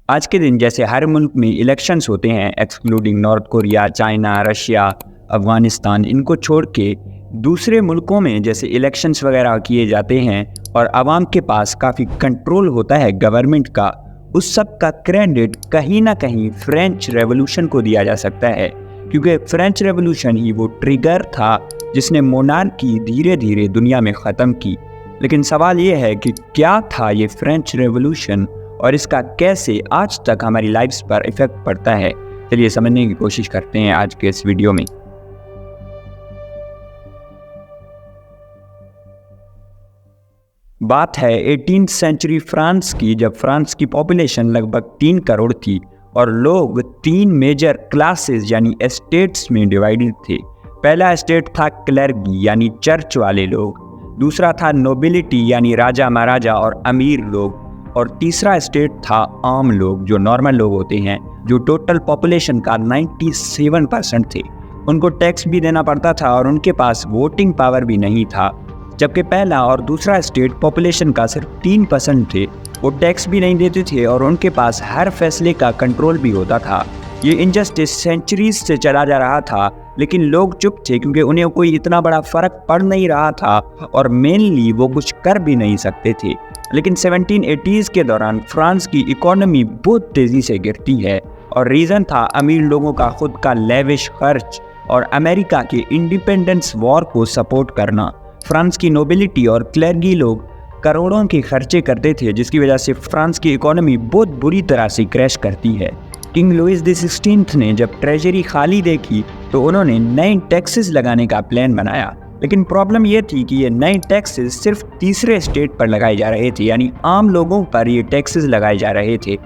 आज के दिन जैसे हर मुल्क में इलेक्शंस होते हैं, excluding north Korea, China, Russia, Afghanistan, इनको छोड़ के दूसरे मुल्कों में जैसे इलेक्शंस वगैरह किए जाते हैं और आवाम के पास काफ़ी कंट्रोल होता है गवर्नमेंट का, उस सब का क्रेडिट कहीं ना कहीं फ्रेंच रेवोल्यूशन को दिया जा सकता है, क्योंकि फ्रेंच रेवोल्यूशन ही वो ट्रिगर था जिसने मोनार्की धीरे धीरे दुनिया में ख़त्म की। लेकिन सवाल ये है कि क्या था ये फ्रेंच रेवोल्यूशन और इसका कैसे आज तक हमारी लाइफ्स पर इफेक्ट पड़ता है। चलिए समझने की कोशिश करते हैं आज के इस वीडियो में। बात है 18th सेंचुरी फ्रांस की, जब फ्रांस की पॉपुलेशन लगभग 3 करोड़ थी और लोग 3 मेजर क्लासेस यानी एस्टेट्स में डिवाइडेड थे। पहला एस्टेट था क्लर्गी यानी चर्च वाले लोग, दूसरा था नोबिलिटी यानी राजा महाराजा और अमीर लोग, और तीसरा स्टेट था आम लोग जो नॉर्मल लोग होते हैं, जो टोटल पॉपुलेशन का 97% थे। उनको टैक्स भी देना पड़ता था और उनके पास वोटिंग पावर भी नहीं था। जबकि पहला और दूसरा स्टेट पॉपुलेशन का सिर्फ 3% थे, वो टैक्स भी नहीं देते थे और उनके पास हर फैसले का कंट्रोल भी होता था। ये इनजस्टिस सेंचुरीज से चला जा रहा था, लेकिन लोग चुप थे क्योंकि उन्हें कोई इतना बड़ा फर्क पड़ नहीं रहा था और मेनली वो कुछ कर भी नहीं सकते थे। लेकिन 1780s के दौरान फ्रांस की इकोनॉमी बहुत तेज़ी से गिरती है और रीज़न था अमीर लोगों का खुद का लेविश खर्च और अमेरिका के इंडिपेंडेंस वॉर को सपोर्ट करना। फ्रांस की नोबिलिटी और क्लर्गी लोग करोड़ों के खर्चे करते थे, जिसकी वजह से फ्रांस की इकोनॉमी बहुत बुरी तरह से क्रैश करती है। किंग लुइस द 16th ने जब ट्रेजरी खाली देखी तो उन्होंने नए टैक्सेस लगाने का प्लान बनाया। लेकिन प्रॉब्लम ये थी कि ये नए टैक्सेस सिर्फ तीसरे स्टेट पर लगाए जा रहे थे, यानी आम लोगों पर ये टैक्सेस लगाए जा रहे थे।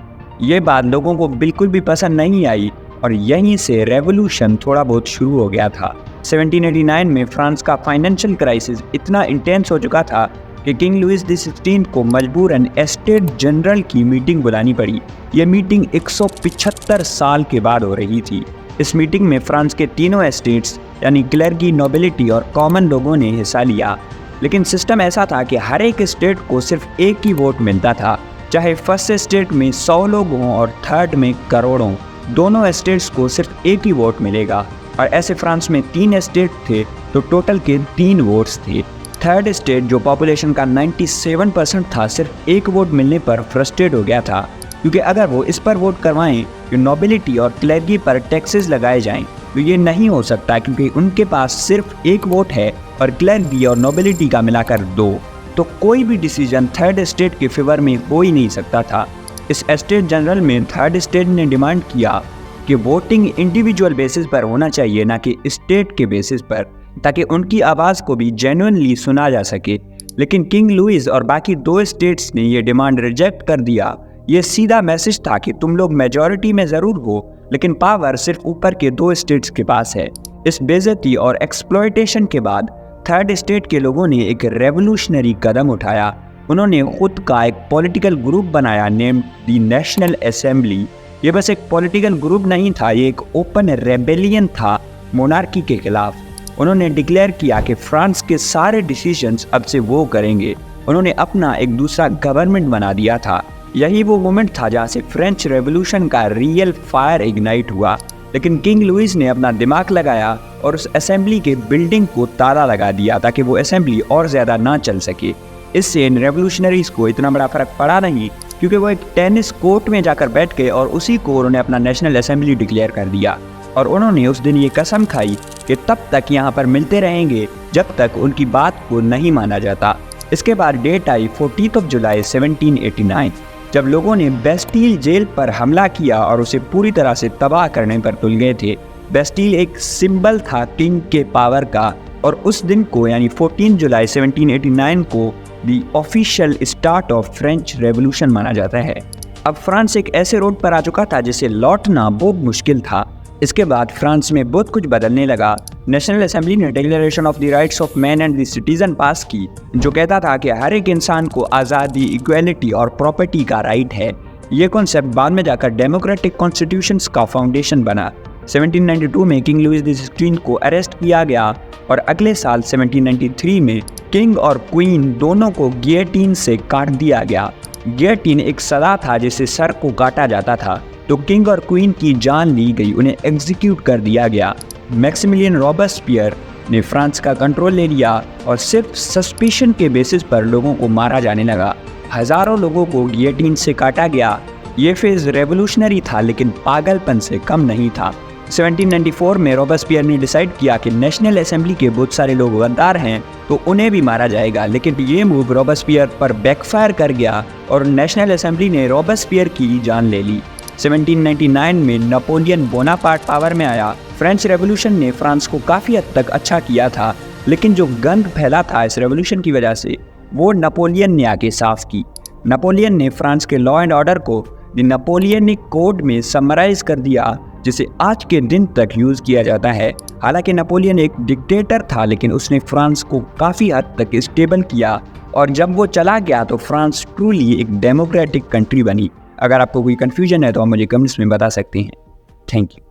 ये बात लोगों को बिल्कुल भी पसंद नहीं आई और यहीं से रेवोल्यूशन थोड़ा बहुत शुरू हो गया था। 1789 में फ्रांस का फाइनेंशियल क्राइसिस इतना इंटेंस हो चुका था कि किंग लुइस द 16th को मजबूरन एस्टेट जनरल की मीटिंग बुलानी पड़ी। ये मीटिंग 175 साल के बाद हो रही थी। इस मीटिंग में फ्रांस के तीनों एस्टेट्स यानी क्लर्गी, नोबिलिटी और कॉमन लोगों ने हिस्सा लिया। लेकिन सिस्टम ऐसा था कि हर एक स्टेट को सिर्फ एक ही वोट मिलता था, चाहे फर्स्ट स्टेट में 100 लोग हों और थर्ड में करोड़ों, दोनों स्टेट्स को सिर्फ एक ही वोट मिलेगा। और ऐसे फ्रांस में 3 स्टेट थे तो टोटल के 3 वोट्स थे। थर्ड स्टेट जो पॉपुलेशन का 97% था, सिर्फ एक वोट मिलने पर फ्रस्ट्रेट हो गया था, क्योंकि अगर वो इस पर वोट करवाएं कि नोबिलिटी और क्लर्गी पर टैक्सेस लगाए जाएं तो ये नहीं हो सकता, क्योंकि उनके पास सिर्फ एक वोट है और क्लर्गी और नोबिलिटी का मिलाकर 2, तो कोई भी डिसीजन थर्ड स्टेट के फेवर में हो ही नहीं सकता था। इस स्टेट जनरल में थर्ड स्टेट ने डिमांड किया कि वोटिंग इंडिविजुअल बेसिस पर होना चाहिए, ना कि स्टेट के बेसिस पर, ताकि उनकी आवाज़ को भी जेन्युइनली सुना जा सके। लेकिन किंग लुइस और बाकी 2 स्टेट्स ने ये डिमांड रिजेक्ट कर दिया। ये सीधा मैसेज था कि तुम लोग मेजॉरिटी में ज़रूर हो, लेकिन पावर सिर्फ ऊपर के 2 स्टेट्स के पास है। इस बेइज्जती और एक्सप्लॉयटेशन के बाद थर्ड स्टेट के लोगों ने एक रेवोल्यूशनरी कदम उठाया। उन्होंने खुद का एक पॉलिटिकल ग्रुप बनाया नेम्ड द नेशनल असेंबली। ये बस एक पॉलिटिकल ग्रुप नहीं था, ये एक ओपन रेबेलियन था मोनार्की के खिलाफ। उन्होंने डिक्लेयर किया कि फ्रांस के सारे डिसीजंस अब से वो करेंगे। उन्होंने अपना एक दूसरा गवर्नमेंट बना दिया था। यही वो मोमेंट था जहाँ से फ्रेंच रेवोल्यूशन का रियल फायर इग्नाइट हुआ। लेकिन किंग लुइस ने अपना दिमाग लगाया और उस असेंबली के बिल्डिंग को ताला लगा दिया ताकि वो असेंबली और ज़्यादा ना चल सके। इससे इन रेवोल्यूशनरीज को इतना बड़ा फर्क पड़ा नहीं, क्योंकि वो एक टेनिस कोर्ट में जाकर बैठ गए और उसी को उन्होंने अपना नेशनल असेंबली डिक्लेयर कर दिया। और उन्होंने उस दिन ये कसम खाई कि तब तक यहाँ पर मिलते रहेंगे जब तक उनकी बात को नहीं माना जाता। इसके बाद डेट आई 14 जुलाई 1789, जब लोगों ने बेस्टील जेल पर हमला किया और उसे पूरी तरह से तबाह करने पर तुल गए थे। बेस्टील एक सिंबल था किंग के पावर का, और उस दिन को यानी 14 जुलाई 1789 को the official start of French revolution माना जाता है। अब फ्रांस एक ऐसे रोड पर आ चुका था जिसे लौटना बहुत मुश्किल था। इसके बाद फ्रांस में बहुत कुछ बदलने लगा। नेशनल असेंबली ने declaration of the rights of man and the citizen pass की, जो कहता था कि हर एक इंसान को आज़ादी, इक्वेलिटी और प्रॉपर्टी का राइट है। ये कॉन्सेप्ट बाद में जाकर डेमोक्रेटिक कॉन्स्टिट्यूशंस का फाउंडेशन बना। 1792 में किंग लुइस द 16 को अरेस्ट किया गया और अगले साल 1793 में किंग और क्वीन दोनों को गियोटिन से काट दिया गया। गियोटिन एक सदा था जिससे सर को काटा जाता था, तो किंग और क्वीन की जान ली गई, उन्हें एग्जीक्यूट कर दिया गया। मैक्सिमिलियन रॉबेस्पियर ने फ्रांस का कंट्रोल ले लिया और सिर्फ सस्पिशन के बेसिस पर लोगों को मारा जाने लगा। हजारों लोगों को गियोटिन से काटा गया। ये फेज रेवोल्यूशनरी था लेकिन पागलपन से कम नहीं था। 1794 में रॉबेस्पियर ने डिसाइड किया कि नेशनल असेंबली के बहुत सारे लोग गद्दार हैं तो उन्हें भी मारा जाएगा, लेकिन ये मूव रॉबेस्पियर पर बैकफायर कर गया और नेशनल असेंबली ने रॉबेस्पियर की जान ले ली। 1799 में नेपोलियन बोनापार्ट पावर में आया। फ्रेंच रेवोल्यूशन ने फ्रांस को काफ़ी हद तक अच्छा किया था, लेकिन जो गंद फैला था इस रेवोल्यूशन की वजह से वो नेपोलियन ने आके साफ की। नेपोलियन ने फ्रांस के लॉ एंड ऑर्डर को द नेपोलियनिक कोड में समराइज कर दिया, जिसे आज के दिन तक यूज़ किया जाता है। हालांकि नेपोलियन एक डिक्टेटर था, लेकिन उसने फ्रांस को काफ़ी हद तक स्टेबल किया और जब वो चला गया तो फ्रांस ट्रूली एक डेमोक्रेटिक कंट्री बनी। अगर आपको कोई कन्फ्यूजन है तो आप मुझे कमेंट्स में बता सकते हैं। Thank you.